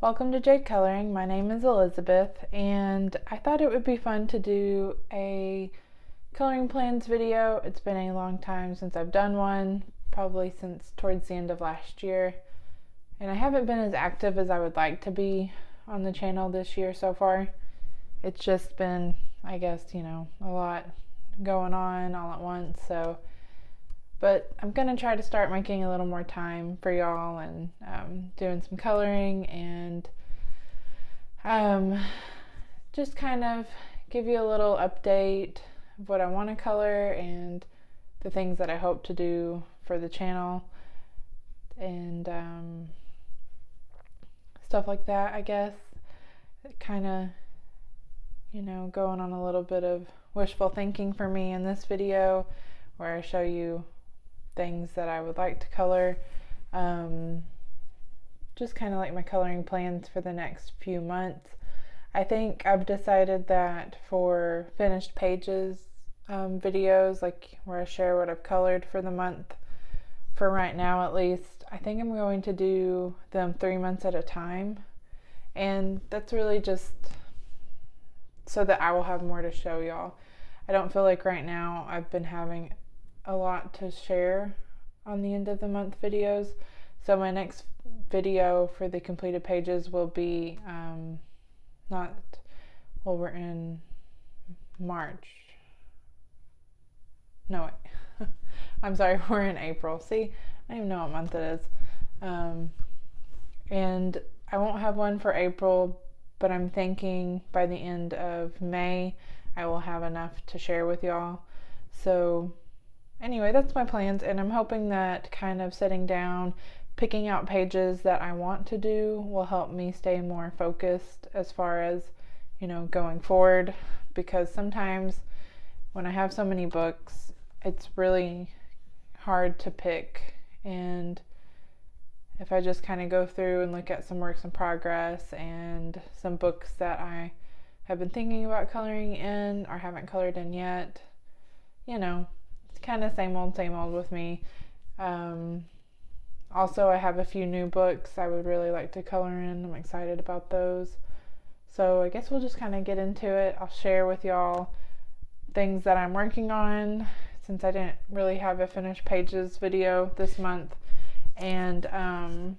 Welcome to Jade Coloring. My name is Elizabeth, and I thought it would be fun to do a coloring plans video. It's been a long time since I've done one, probably since towards the end of last year, and I haven't been as active as I would like to be on the channel this year so far. It's just been, I guess, a lot going on all at once, but I'm going to try to start making a little more time for y'all and doing some coloring and just kind of give you a little update of what I want to color and the things that I hope to do for the channel and stuff like that, I guess. Kind of, going on a little bit of wishful thinking for me in this video where I show you things that I would like to color, just kind of like my coloring plans for the next few months. I think I've decided that for finished pages videos, like where I share what I've colored for the month, for right now at least, I think I'm going to do them 3 months at a time, and that's really just so that I will have more to show y'all. I don't feel like right now I've been having a lot to share on the end of the month videos, so my next video for the completed pages will be we're in March. No, wait. I'm sorry, we're in April. See, I don't even know what month it is. And I won't have one for April, but I'm thinking by the end of May I will have enough to share with y'all. So anyway, that's my plans, and I'm hoping that kind of sitting down, picking out pages that I want to do will help me stay more focused as far as, going forward, because sometimes when I have so many books, it's really hard to pick, and if I just kind of go through and look at some works in progress and some books that I have been thinking about coloring in or haven't colored in yet, it's kind of same old with me. Also, I have a few new books I would really like to color in. I'm excited about those. So I guess we'll just kind of get into it. I'll share with y'all things that I'm working on, since I didn't really have a finished pages video this month, and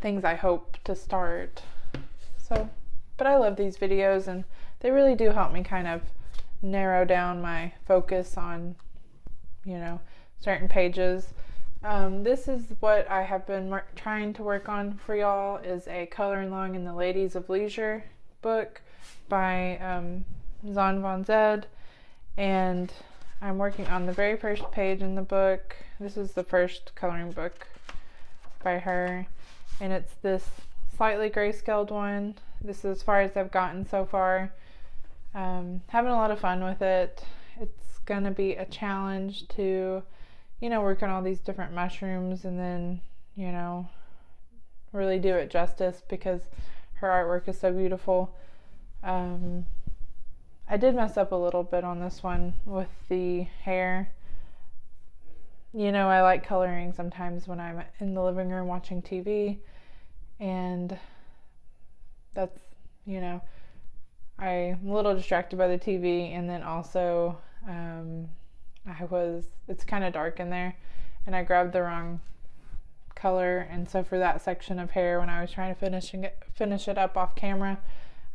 things I hope to start. But I love these videos, and they really do help me kind of narrow down my focus on certain pages. This is what I have been trying to work on for y'all, is a Coloring Along in the Ladies of Leisure book by Zon Von Zed, and I'm working on the very first page in the book. This is the first coloring book by her, and it's this slightly grayscaled one. This is as far as I've gotten so far. Having a lot of fun with it. It's gonna be a challenge to work on all these different mushrooms and then really do it justice, because her artwork is so beautiful. I did mess up a little bit on this one with the hair. I like coloring sometimes when I'm in the living room watching TV, and that's I'm a little distracted by the TV, and then also it's kind of dark in there, and I grabbed the wrong color, and so for that section of hair, when I was trying to finish it up off camera,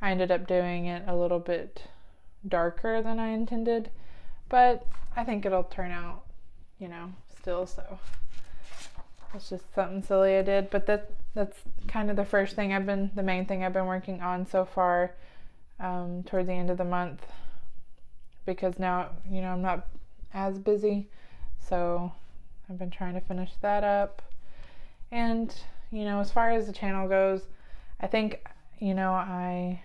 I ended up doing it a little bit darker than I intended, but I think it'll turn out still, so it's just something silly I did. But that's kind of the main thing I've been working on so far, toward the end of the month, because now I'm not as busy, so I've been trying to finish that up. And as far as the channel goes, I think I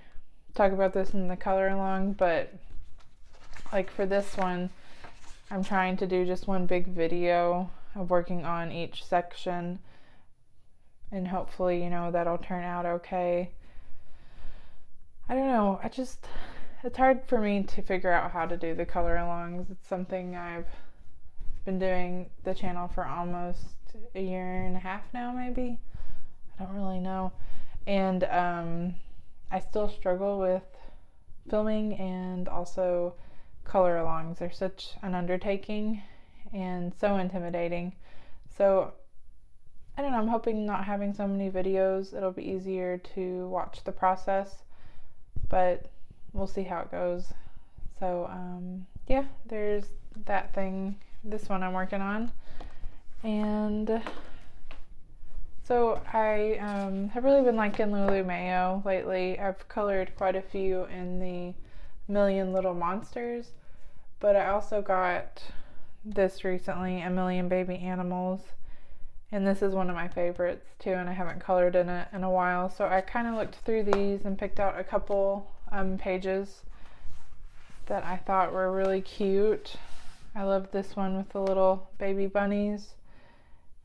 talk about this in the color along, but like for this one, I'm trying to do just one big video of working on each section, and hopefully that'll turn out okay. I don't know, it's hard for me to figure out how to do the color alongs. It's something I've been doing the channel for almost a year and a half now, maybe. I don't really know. And I still struggle with filming and also color alongs. They're such an undertaking and so intimidating. So I don't know, I'm hoping not having so many videos, it'll be easier to watch the process, but we'll see how it goes. So yeah, there's that thing, this one I'm working on. And so I have really been liking Lulu Mayo lately. I've colored quite a few in the Million Little Monsters, but I also got this recently, A Million Baby Animals, and this is one of my favorites too, and I haven't colored in it in a while. So I kind of looked through these and picked out a couple pages that I thought were really cute. I love this one with the little baby bunnies,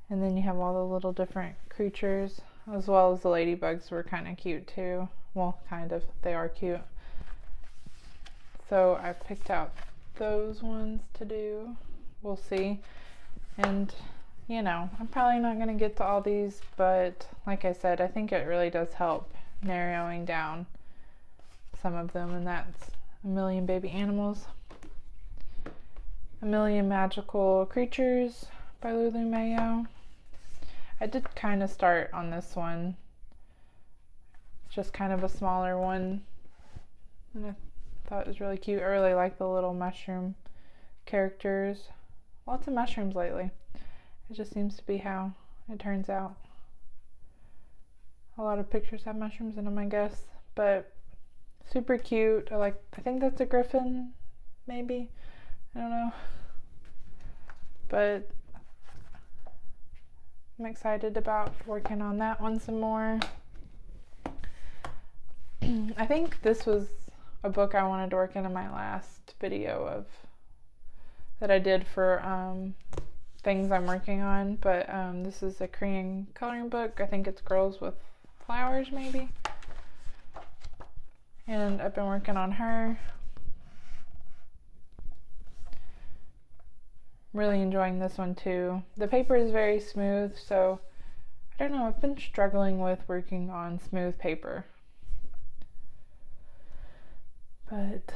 and then you have all the little different creatures, as well as the ladybugs were kind of cute too. Well, kind of, they are cute. So I picked out those ones to do. We'll see. And you know, I'm probably not going to get to all these, but like I said, I think it really does help narrowing down some of them, and that's A Million Baby Animals, A Million Magical Creatures by Lulu Mayo. I did kind of start on this one, just kind of a smaller one, and I thought it was really cute. I really like the little mushroom characters. Lots of mushrooms lately. It just seems to be how it turns out. A lot of pictures have mushrooms in them, I guess, but super cute. I think that's a griffin, maybe. I don't know. But I'm excited about working on that one some more. I think this was a book I wanted to work in my last video of that I did for things I'm working on, but this is a Korean coloring book. I think it's Girls with Flowers, maybe. And I've been working on her. Really enjoying this one too. The paper is very smooth, so I don't know, I've been struggling with working on smooth paper. But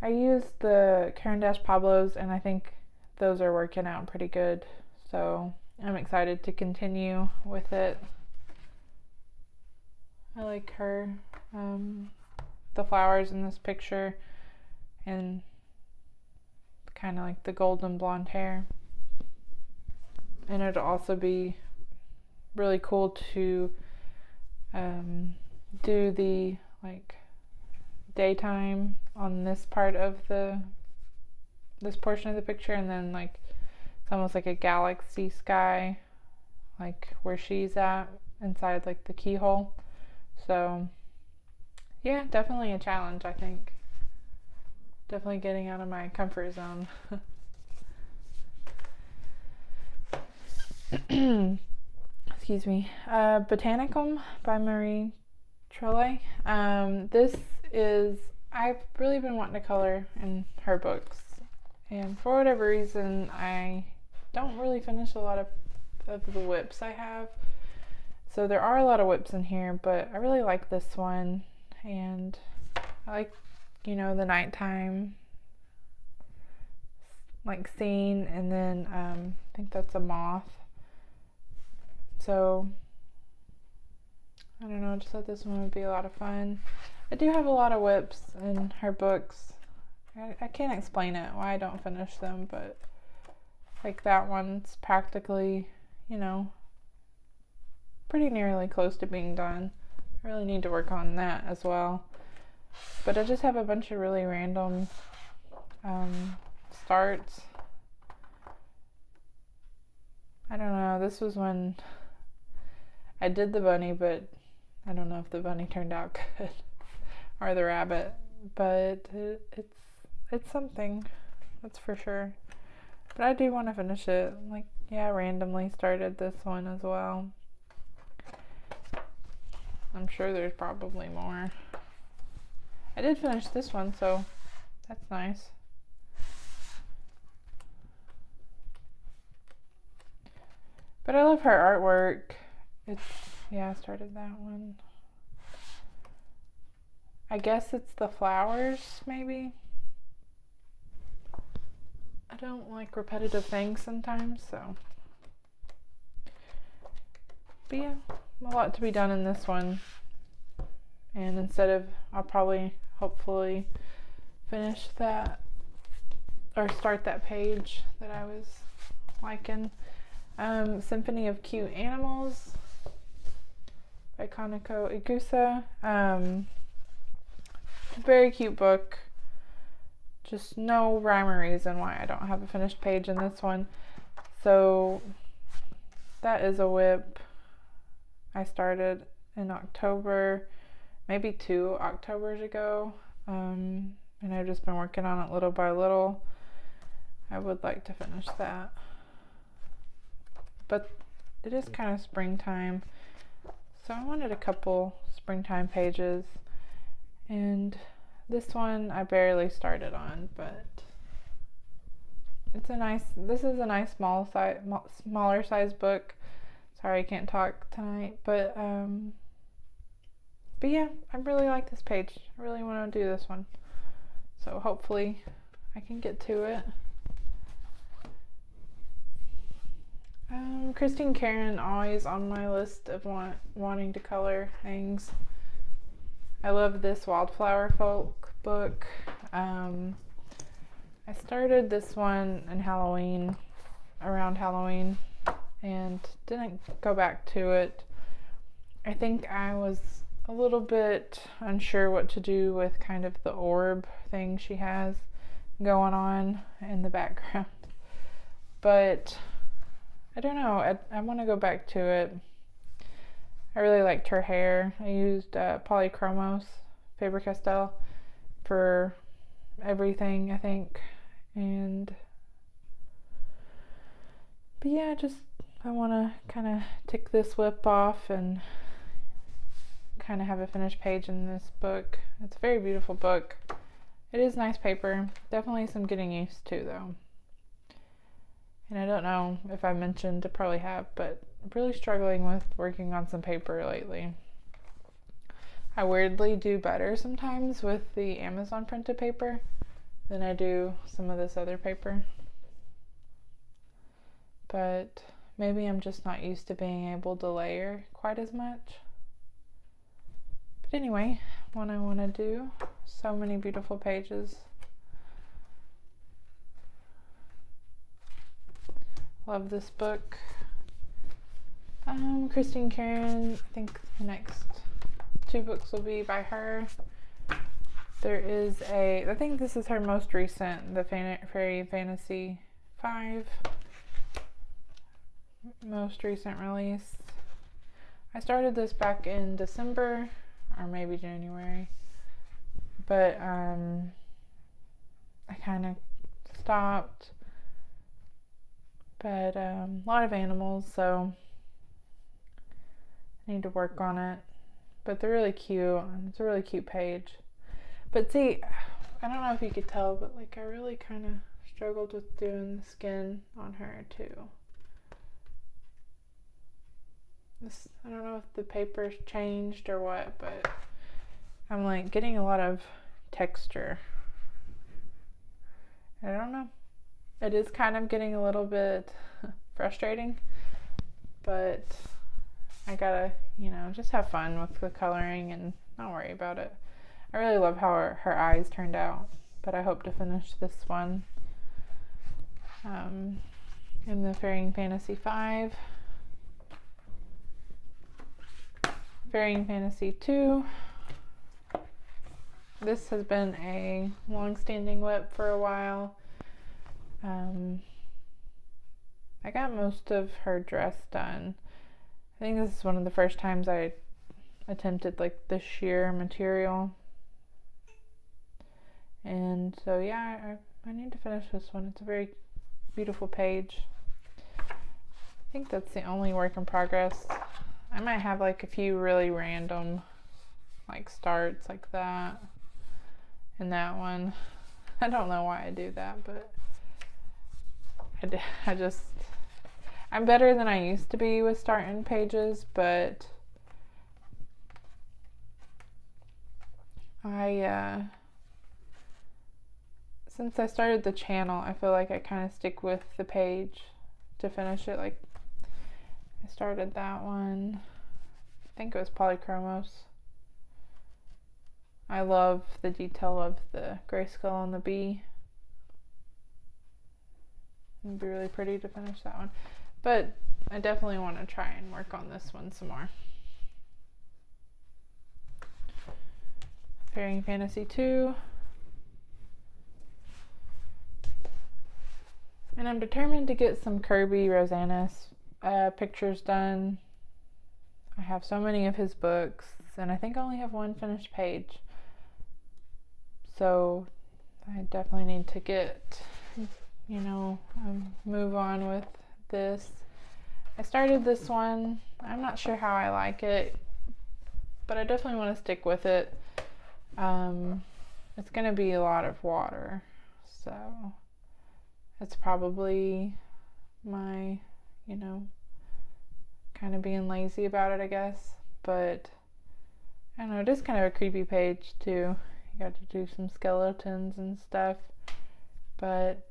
I used the Caran d'Ache Pablos, and I think those are working out pretty good, so I'm excited to continue with it. I like her, the flowers in this picture, and kind of like the golden blonde hair. And it'll also be really cool to do the like daytime on this part of this portion of the picture, and then like it's almost like a galaxy sky, like where she's at inside like the keyhole. So yeah, definitely a challenge, I think. Definitely getting out of my comfort zone. Excuse me. Botanicum by Marie Trolle. This is, I've really been wanting to color in her books, and for whatever reason I don't really finish a lot of the whips I have. So there are a lot of whips in here, but I really like this one, and I like, you know, the nighttime like scene, and then I think that's a moth. So I don't know, I just thought this one would be a lot of fun. I do have a lot of whips in her books. I can't explain it, why I don't finish them, but like that one's practically, you know, pretty nearly close to being done. I really need to work on that as well. But I just have a bunch of really random starts. I don't know, this was when I did the bunny, but I don't know if the bunny turned out good or the rabbit, but it's something, that's for sure. But I do want to finish it. Like, yeah, I randomly started this one as well. I'm sure there's probably more. I did finish this one, so that's nice. But I love her artwork. It's Yeah, I started that one. I guess it's the flowers, maybe. I don't like repetitive things sometimes, so. But yeah, a lot to be done in this one. And instead of, I'll probably, hopefully, finish that, or start that page that I was liking. Symphony of Cute Animals by Kaneko Igusa. Very cute book. Just no rhyme or reason why I don't have a finished page in this one. So that is a whip. I started in October, maybe 2 Octobers ago, and I've just been working on it little by little. I would like to finish that, but it is kind of springtime, so I wanted a couple springtime pages, and this one I barely started on, but it's a nice, this is a nice smaller size book. Sorry I can't talk tonight, but yeah, I really like this page. I really want to do this one, so hopefully I can get to it. Christine Karen, always on my list of wanting to color things. I love this Wildflower Folk book. I started this one in Halloween, around Halloween, and didn't go back to it. I think I was a little bit unsure what to do with kind of the orb thing she has going on in the background, but I don't know, I want to go back to it. I really liked her hair. I used Polychromos Faber-Castell for everything, I think, but yeah, I want to kind of tick this whip off and kind of have a finished page in this book. It's a very beautiful book. It is nice paper. Definitely some getting used to, though. And I don't know if I mentioned, I probably have, but I'm really struggling with working on some paper lately. I weirdly do better sometimes with the Amazon printed paper than I do some of this other paper. But maybe I'm just not used to being able to layer quite as much. But anyway, what I want to do, so many beautiful pages. Love this book. Christine Karen, I think the next 2 books will be by her. There is I think this is her most recent, the Fairy Fantasy 5. Most recent release. I started this back in December or maybe January, but I kind of stopped. But a lot of animals, so I need to work on it. But they're really cute. It's a really cute page. But see, I don't know if you could tell, but like I really kind of struggled with doing the skin on her too. I don't know if the paper's changed or what, but I'm like getting a lot of texture. I don't know. It is kind of getting a little bit frustrating, but I gotta, just have fun with the coloring and not worry about it. I really love how her eyes turned out, but I hope to finish this one in the Fairy Fantasy 5. Fairy Fantasy 2. This has been a long-standing whip for a while. I got most of her dress done. I think this is one of the first times I attempted like the sheer material. And so yeah, I need to finish this one. It's a very beautiful page. I think that's the only work in progress. I might have like a few really random like starts like that and that one. I don't know why I do that, but I'm better than I used to be with starting pages, but Since I started the channel, I feel like I kind of stick with the page to finish it. Like, I started that one, I think it was Polychromos. I love the detail of the gray skull and the bee. It'd be really pretty to finish that one. But I definitely want to try and work on this one some more. Fairy Fantasy 2. And I'm determined to get some Kirby Rosanna pictures done. I have so many of his books, and I think I only have one finished page. So I definitely need to get, move on with this. I started this one. I'm not sure how I like it, but I definitely want to stick with it. It's going to be a lot of water, so it's probably my, kind of being lazy about it, I guess. But I don't know, it is kind of a creepy page too. You got to do some skeletons and stuff. But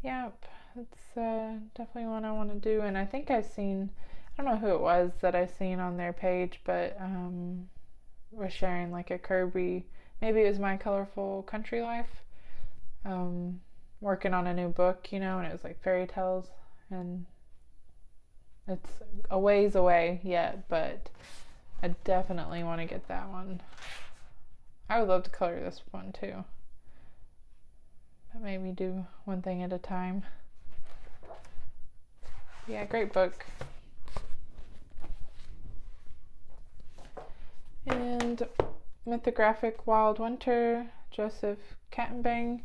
yep, it's definitely one I want to do. And I think I don't know who it was that I seen on their page, but was sharing like a Kirby, maybe it was My Colorful Country Life, working on a new book, and it was like fairy tales, and it's a ways away yet, but I definitely want to get that one. I would love to color this one too, but maybe do one thing at a time. Yeah, great book. And Mythographic Wild Winter, Joseph Kattenbang.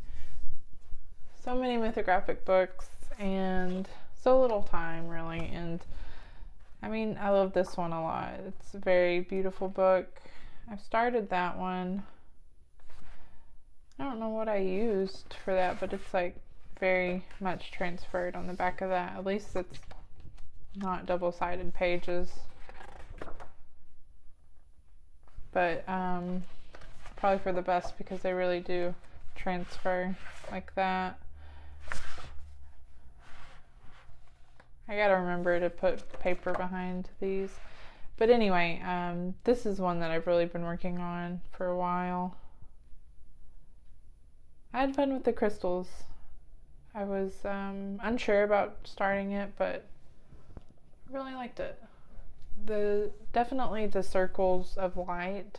So many mythographic books and so little time, really. And I mean, I love this one a lot. It's a very beautiful book. I've started that one. I don't know what I used for that, but it's like very much transferred on the back of that. At least it's not double-sided pages. But probably for the best, because they really do transfer like that. I gotta remember to put paper behind these. But anyway, this is one that I've really been working on for a while. I had fun with the crystals. I was unsure about starting it, but I really liked it. Definitely the circles of light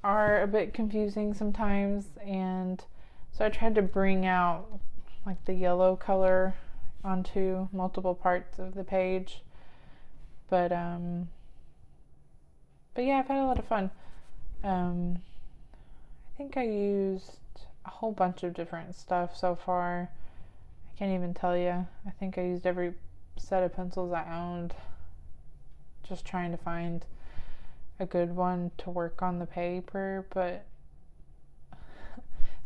are a bit confusing sometimes, and so I tried to bring out like the yellow color onto multiple parts of the page. But yeah, I've had a lot of fun. I think I used a whole bunch of different stuff so far. I can't even tell you. I think I used every set of pencils I owned, just trying to find a good one to work on the paper. But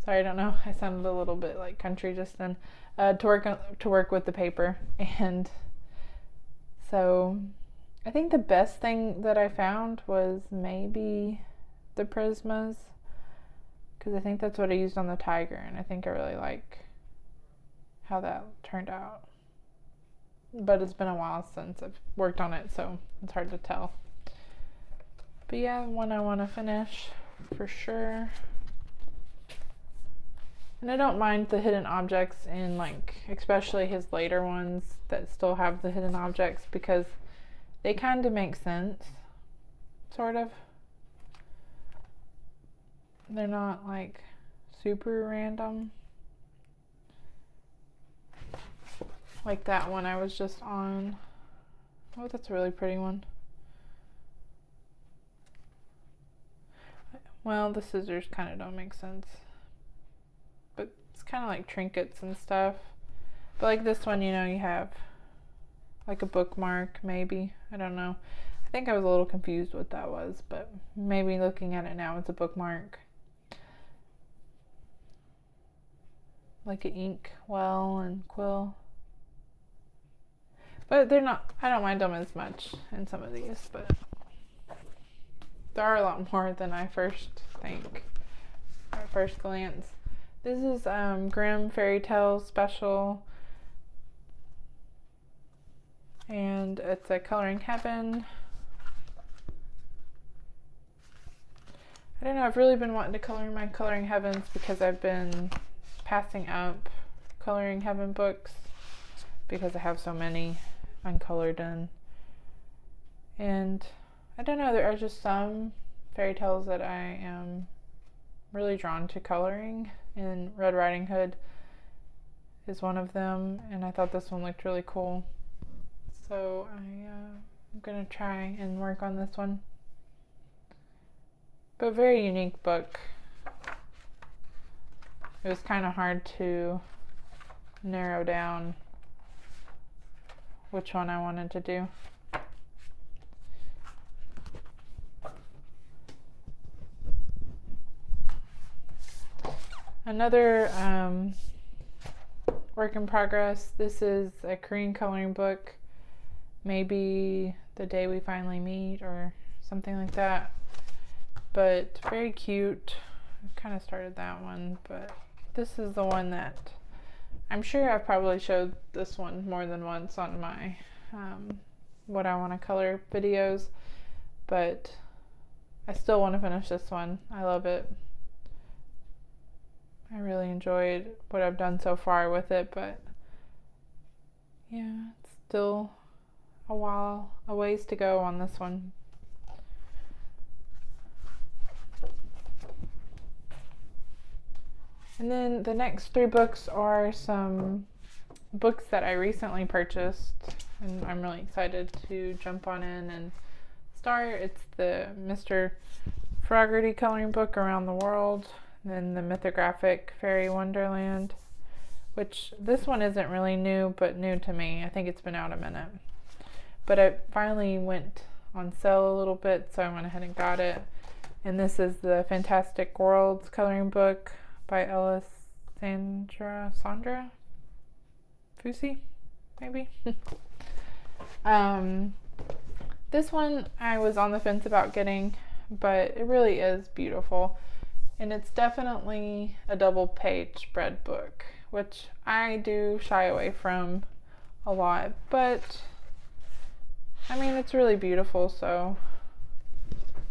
sorry, I don't know, I sounded a little bit like country just then. To work with the paper. And so I think the best thing that I found was maybe the Prismas, because I think that's what I used on the tiger, and I think I really like how that turned out. But it's been a while since I've worked on it, so it's hard to tell. But yeah, one I want to finish for sure. And I don't mind the hidden objects in, like, especially his later ones that still have the hidden objects, because they kind of make sense, sort of. They're not like super random. Like that one I was just on. Oh, that's a really pretty one. Well, the scissors kind of don't make sense. But it's kind of like trinkets and stuff. But like this one, you have like a bookmark, maybe. I don't know. I think I was a little confused what that was, but maybe looking at it now, it's a bookmark. Like an ink well and quill. But they're not, I don't mind them as much in some of these, but there are a lot more than I first think at first glance. This is Grimm Fairy Tales Special, and it's a Coloring Heaven. I don't know, I've really been wanting to color my Coloring Heavens because I've been passing up Coloring Heaven books because I have so many uncolored in. And I don't know, there are just some fairy tales that I am really drawn to coloring, and Red Riding Hood is one of them, and I thought this one looked really cool. So I'm gonna try and work on this one. But a very unique book. It was kind of hard to narrow down which one I wanted to do. Another work in progress. This is a Korean coloring book. Maybe The Day We Finally Meet or something like that. But very cute. I kind of started that one, but this is the one that I'm sure I've probably showed this one more than once on my what I want to color videos, but I still want to finish this one. I love it. I really enjoyed what I've done so far with it, but yeah, it's still a ways to go on this one. And then the next 3 books are some books that I recently purchased, and I'm really excited to jump on in and start. It's the Mr. Froggy coloring book, Around the World, and then the mythographic Fairy Wonderland, which this one isn't really new, but new to me. I think it's been out a minute. But it finally went on sale a little bit, so I went ahead and got it. And this is the Fantastic Worlds coloring book by Sandra Fusi, maybe. This one I was on the fence about getting, but it really is beautiful. And it's definitely a double page spread book, which I do shy away from a lot, but I mean, it's really beautiful, so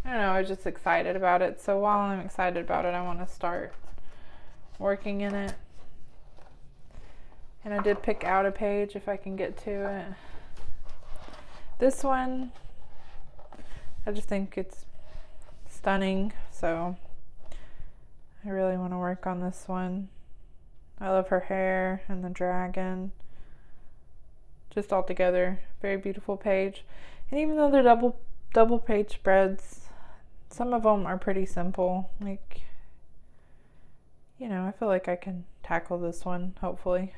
I don't know, I was just excited about it. So while I'm excited about it, I want to start working in it. And I did pick out a page if I can get to it. This one, I just think it's stunning, so I really want to work on this one. I love her hair and the dragon. Just all together, very beautiful page. And even though they're double page spreads, some of them are pretty simple. Like, you know, I feel like I can tackle this one, hopefully.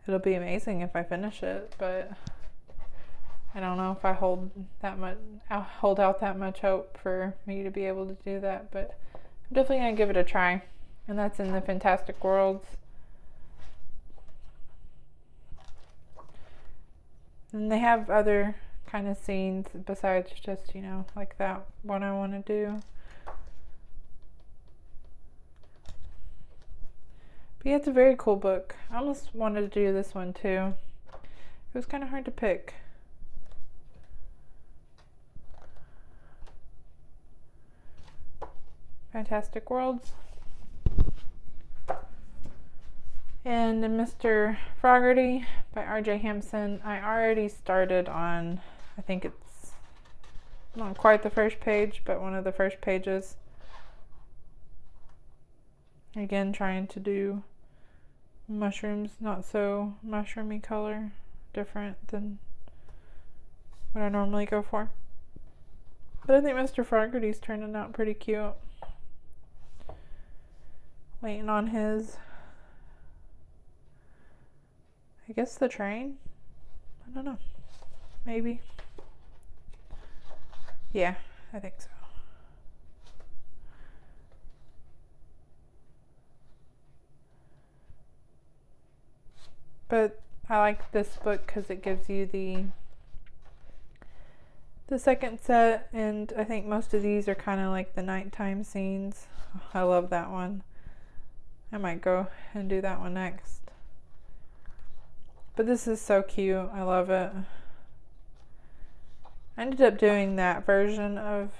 It'll be amazing if I finish it, but I don't know if I hold out that much hope for me to be able to do that, but I'm definitely going to give it a try. And that's in the Fantastic Worlds. And they have other kind of scenes besides just, you know, like that one I want to do. But yeah, it's a very cool book. I almost wanted to do this one too. It was kind of hard to pick. Fantastic Worlds. And Mr. Froggy by R.J. Hampson. I already started on, I think it's not quite the first page, but one of the first pages. Again, trying to do mushrooms, not so mushroomy color, different than what I normally go for. But I think Mr. Froggy's turning out pretty cute. Waiting on his, I guess, the train? I don't know. Maybe. Yeah, I think so. But I like this book because it gives you the the second set, and I think most of these are kind of like the nighttime scenes. I love that one. I might go and do that one next. But this is so cute. I love it. I ended up doing that version of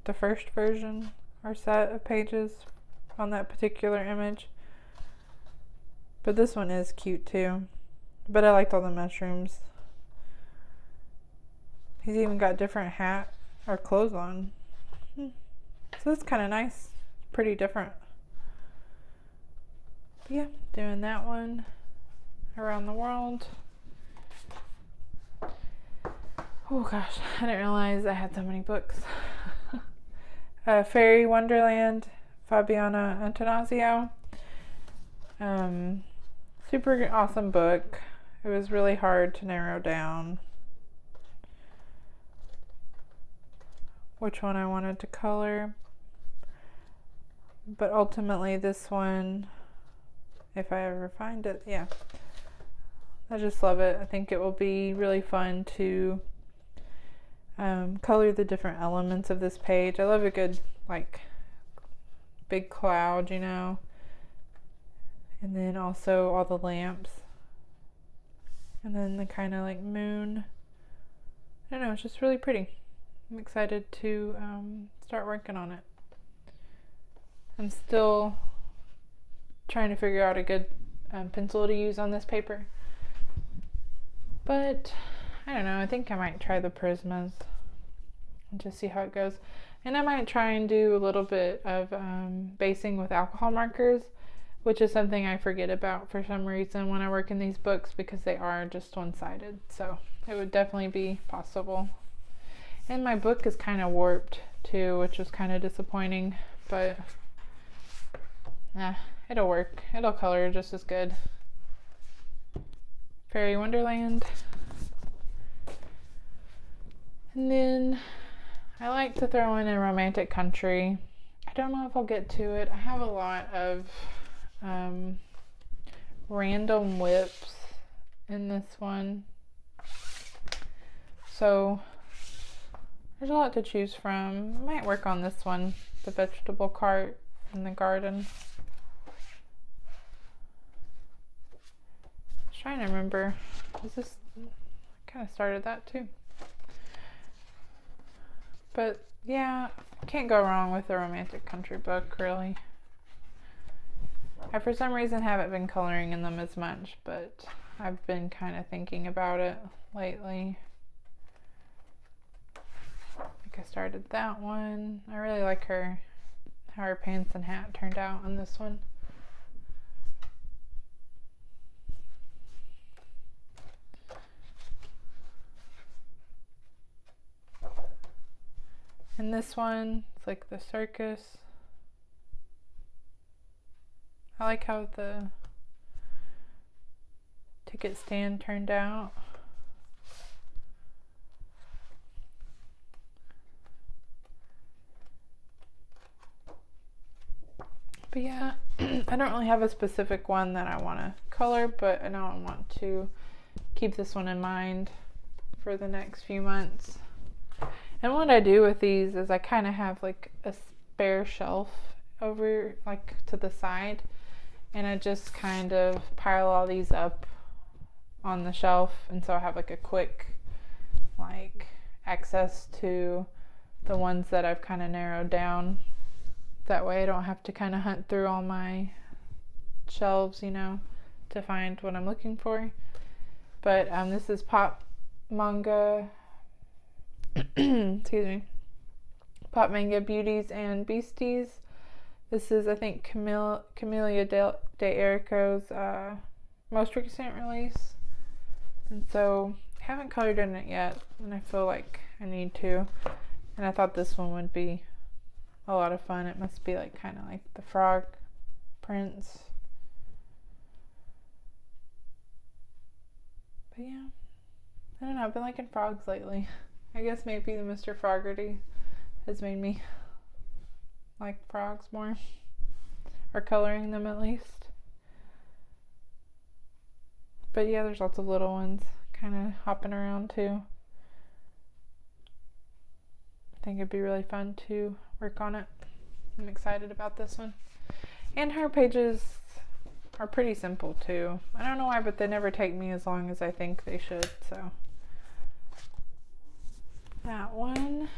the first version or set of pages on that particular image. But this one is cute too. But I liked all the mushrooms. He's even got different hat or clothes on. So it's kind of nice. Pretty different. But yeah, doing that one around the world. Oh gosh, I didn't realize I had so many books. Fairy Wonderland, Fabiana Antonazio. Super awesome book. It was really hard to narrow down which one I wanted to color. But ultimately this one, if I ever find it, yeah. I just love it. I think it will be really fun to color the different elements of this page. I love a good, like, big cloud, you know. And then also all the lamps. And then the kind of like moon. I don't know, it's just really pretty. I'm excited to start working on it. I'm still trying to figure out a good pencil to use on this paper. But I don't know, I think I might try the Prismas and just see how it goes. And I might try and do a little bit of basing with alcohol markers, which is something I forget about for some reason when I work in these books because they are just one-sided. So it would definitely be possible. And my book is kind of warped too, which was kind of disappointing, but it'll work. It'll color just as good. Fairy Wonderland. And then I like to throw in a romantic country. I don't know if I'll get to it. I have a lot of random whips in this one, so there's a lot to choose from. I might work on this one, the vegetable cart in the garden. I was trying to remember, is this, I kind of started that too. But yeah, can't go wrong with a romantic country book, really. I for some reason haven't been coloring in them as much, but I've been kind of thinking about it lately. I think I started that one. I really like how her pants and hat turned out on this one. And this one, it's like the circus. I like how the ticket stand turned out. But yeah, I don't really have a specific one that I want to color, but I know I want to keep this one in mind for the next few months. And what I do with these is I kind of have like a spare shelf over like to the side, and I just kind of pile all these up on the shelf, and so I have like a quick like access to the ones that I've kind of narrowed down. That way I don't have to kind of hunt through all my shelves, you know, to find what I'm looking for. But this is Pop Manga excuse me, Pop Manga Beauties and Beasties. This is, I think, Camellia de Erico's most recent release. And so I haven't colored in it yet, and I feel like I need to. And I thought this one would be a lot of fun. It must be like kind of like the frog prints. But yeah, I don't know, I've been liking frogs lately. I guess maybe the Mr. Froggerty has made me like frogs more, or coloring them at least. But yeah, there's lots of little ones kind of hopping around too. think it'd be really fun to work on it. I'm excited about this one. And her pages are pretty simple too. I don't know why, but they never take me as long as I think they should, so. That one.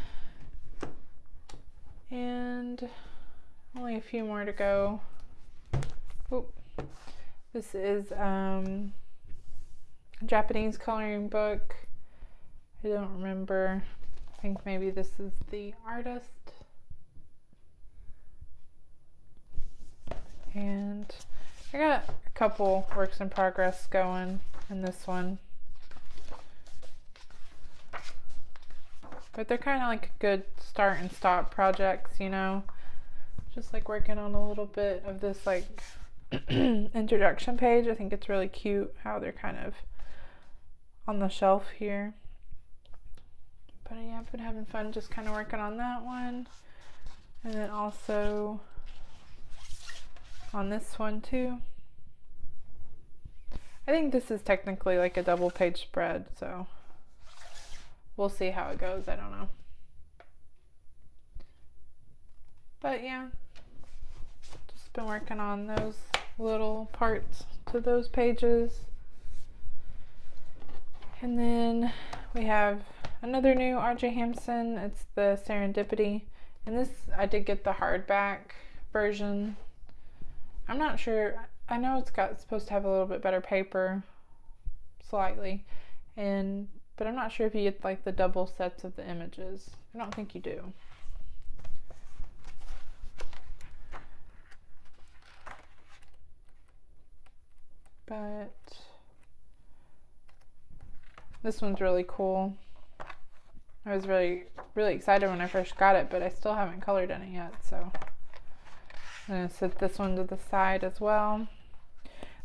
And only a few more to go. Oop. This is a Japanese coloring book. I don't remember. I think maybe this is the artist. And I got a couple works in progress going in this one. But they're kind of like good start and stop projects, you know. Just like working on a little bit of this like introduction page. I think it's really cute how they're kind of on the shelf here. But yeah, I've been having fun just kind of working on that one. And then also on this one too. I think this is technically like a double page spread, so we'll see how it goes. I don't know. But yeah, just been working on those little parts to those pages. And then we have another new R.J. Hampson. It's the Serendipity. And this, I did get the hardback version. I'm not sure. I know it's supposed to have a little bit better paper, slightly. But I'm not sure if you get like the double sets of the images. I don't think you do. But this one's really cool. I was really excited when I first got it, but I still haven't colored in it yet, so I'm going to set this one to the side as well.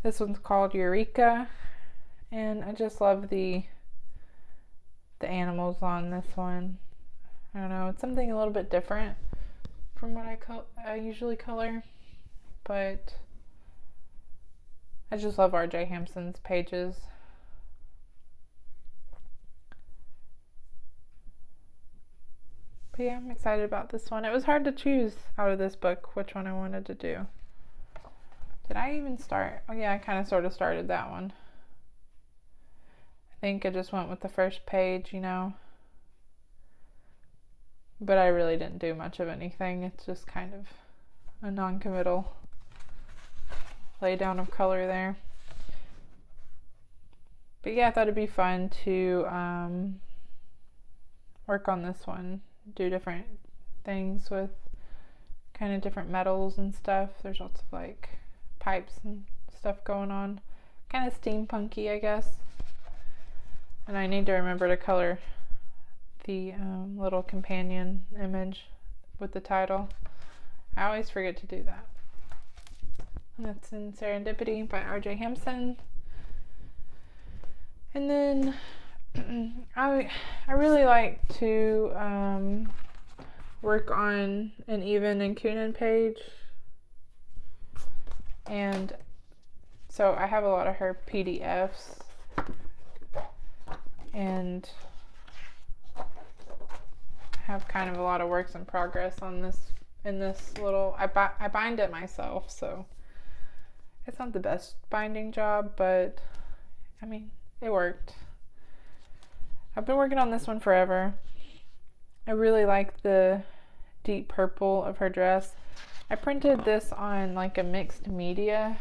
This one's called Eureka, and I just love the animals on this one. I don't know, it's something a little bit different from what I usually color, but I just love R.J. Hampson's pages. But yeah, I'm excited about this one. It was hard to choose out of this book which one I wanted to do. Did I even start? Oh yeah, I kind of sort of started that one. I think I just went with the first page, you know. But I really didn't do much of anything. It's just kind of a non-committal lay down of color there. But yeah, I thought it'd be fun to work on this one. Do different things with kind of different metals and stuff. There's lots of like pipes and stuff going on. Kind of steampunky, I guess. And I need to remember to color the little companion image with the title. I always forget to do that. And that's in Serendipity by R.J. Hampson. And then I really like to work on an Eva and Kunin page. And so I have a lot of her PDFs. And I have kind of a lot of works in progress on this, in this little, I bind it myself, so it's not the best binding job, but I mean, it worked. I've been working on this one forever. I really like the deep purple of her dress. I printed this on like a mixed media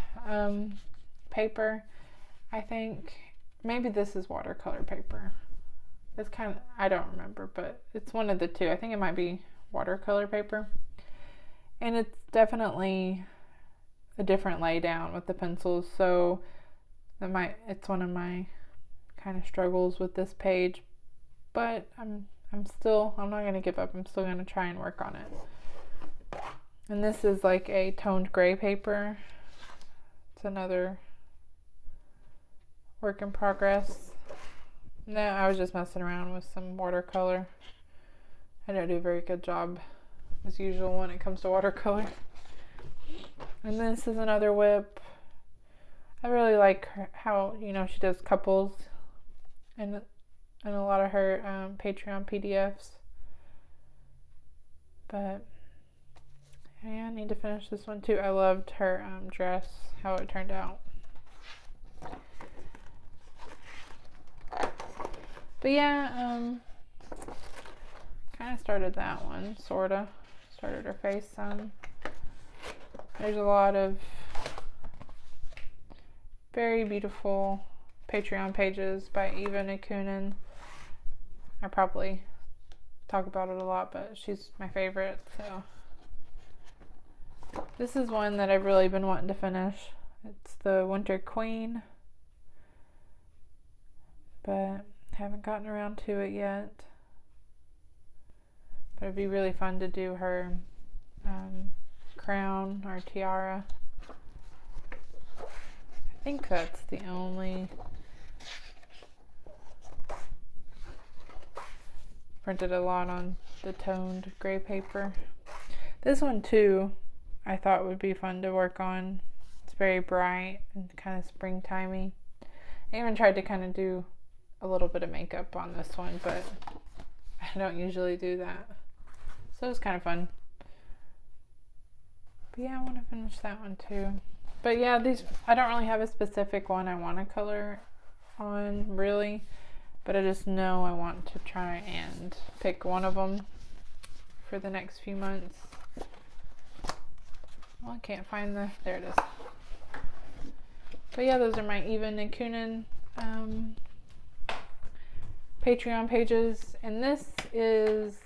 paper, I think. Maybe this is watercolor paper. It's kind of, I don't remember, but it's one of the two. I think it might be watercolor paper. And it's definitely a different lay down with the pencils, so it's one of my kind of struggles with this page, but I'm not going to give up. I'm still going to try and work on it. And this is like a toned gray paper. It's another work in progress. No, I was just messing around with some watercolor. I don't do a very good job as usual when it comes to watercolor. And this is another whip. I really like how, you know, she does couples and a lot of her Patreon PDFs. But yeah, I need to finish this one too. I loved her dress, how it turned out. But yeah, kind of started that one, sorta. Started her face some. There's a lot of very beautiful Patreon pages by Eva Aun. I probably talk about it a lot, but she's my favorite, so. This is one that I've really been wanting to finish. It's the Winter Queen, but haven't gotten around to it yet. But it'd be really fun to do her crown or tiara. I think that's the only. Printed a lot on the toned gray paper. This one too, I thought would be fun to work on. It's very bright and kind of springtimey. I even tried to kind of do a little bit of makeup on this one, but I don't usually do that. So it was kind of fun. But yeah, I want to finish that one too. But yeah, these, I don't really have a specific one I want to color on really, but I just know I want to try and pick one of them for the next few months. Well, I can't find the, there it is. But yeah, those are my Eva Aun Patreon pages, and this is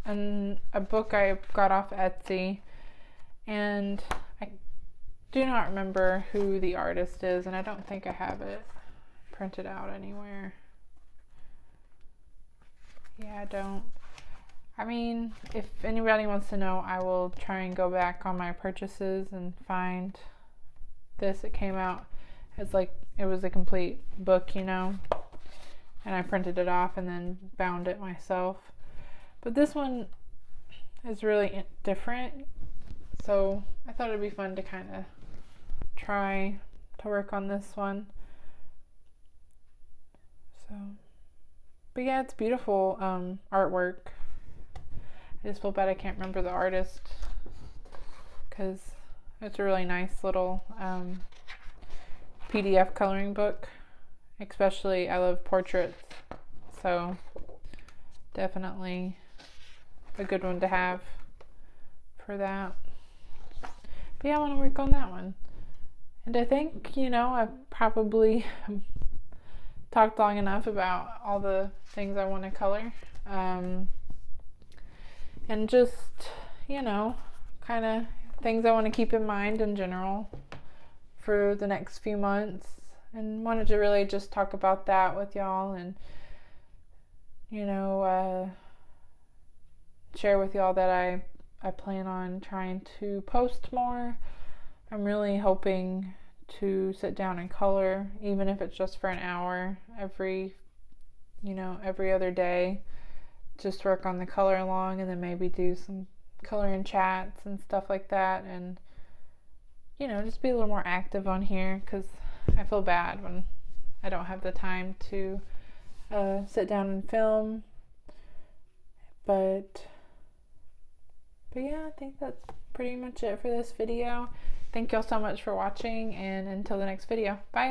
a book I got off Etsy, and I do not remember who the artist is, and I don't think I have it printed out anywhere. Yeah, I don't. I mean, if anybody wants to know, I will try and go back on my purchases and find this. It came out as like, it was a complete book, you know, and I printed it off and then bound it myself. But this one is really different, so I thought it'd be fun to kind of try to work on this one. So, but yeah, it's beautiful artwork. I just feel bad I can't remember the artist, because it's a really nice little PDF coloring book. Especially, I love portraits, so definitely a good one to have for that. But yeah, I want to work on that one. And I think, you know, I've probably talked long enough about all the things I want to color. And just, you know, kind of things I want to keep in mind in general for the next few months. And wanted to really just talk about that with y'all, and, you know, share with y'all that I plan on trying to post more. I'm really hoping to sit down and color, even if it's just for an hour every other day. Just work on the color along, and then maybe do some coloring chats and stuff like that, and, you know, just be a little more active on here, because I feel bad when I don't have the time to sit down and film. But yeah, I think that's pretty much it for this video. Thank y'all so much for watching, and until the next video, bye y'all.